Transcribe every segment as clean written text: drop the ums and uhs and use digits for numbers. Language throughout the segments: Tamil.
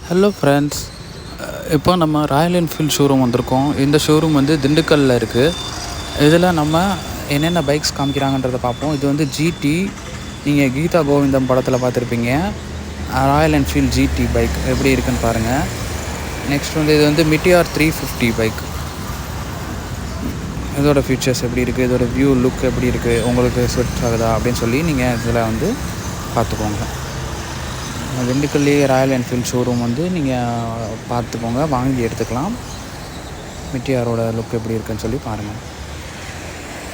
ஹலோ ஃப்ரெண்ட்ஸ், இப்போ நம்ம ராயல் என்ஃபீல்ட் ஷோரூம் வந்திருக்கோம். இந்த ஷோரூம் வந்து திண்டுக்கல்லில் இருக்குது. இதில் நம்ம என்னென்ன பைக்ஸ் காமிக்கிறாங்கன்றதை பார்ப்போம். இது வந்து ஜிடி, நீங்கள் கீதா கோவிந்தம் படத்தில் பார்த்துருப்பீங்க. ராயல் என்ஃபீல்ட் ஜிடி பைக் எப்படி இருக்குன்னு பாருங்கள். நெக்ஸ்ட் வந்து இது வந்து மிட்டியார் 350 பைக். இதோட ஃபீச்சர்ஸ் எப்படி இருக்குது, இதோட வியூ லுக் எப்படி இருக்குது, உங்களுக்கு செட் ஆகுதா அப்படின்னு சொல்லி நீங்கள் இதில் வந்து பார்த்துக்கோங்க. திண்டுக்கல்லே ராயல் என்ஃபீல்ட் ஷோரூம் வந்து நீங்கள் பார்த்துக்கோங்க, வாங்கி எடுத்துக்கலாம். மிட்டியாரோட லுக் எப்படி இருக்குன்னு சொல்லி பாருங்கள்.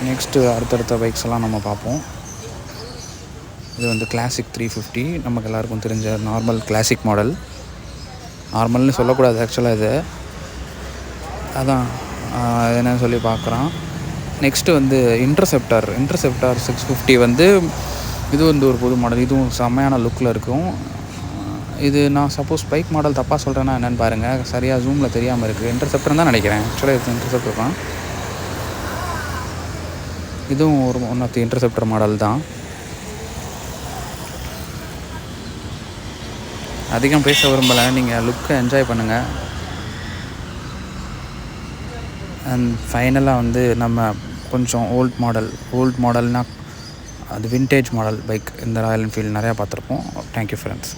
நெக்ஸ்ட்டு அடுத்தடுத்த பைக்ஸ் எல்லாம் நம்ம பார்ப்போம். இது வந்து கிளாசிக் 350, நமக்கு எல்லாருக்கும் தெரிஞ்ச நார்மல் கிளாசிக் மாடல். நார்மல்னு சொல்லக்கூடாது ஆக்சுவலாக, இது அதான் என்னன்னு சொல்லி பார்க்குறோம். நெக்ஸ்ட்டு வந்து இன்டர்செப்டார் 650 வந்து இது வந்து ஒரு புது மாடல். இதுவும் செம்மையான லுக்கில் இருக்கும். இது நான் சப்போஸ் பைக் மாடல் தப்பாக சொல்கிறேன்னா என்னென்னு பாருங்கள், சரியாக ஜூமில் தெரியாமல் இருக்குது. இன்டர்செப்டர் தான் நினைக்கிறேன், ஆக்சுவலாக இது இன்டர்செப்டர் தான். இதுவும் ஒரு one of the interceptor model தான். அதிகம் பேச விரும்பலை, நீங்கள் லுக்கை என்ஜாய் பண்ணுங்கள். அண்ட் ஃபைனலாக வந்து நம்ம கொஞ்சம் ஓல்ட் மாடல்னால் அது வின்டேஜ் மாடல் பைக் இந்த ராயல் என்ஃபீல்டு நிறையா பார்த்துருப்போம். Thank you friends.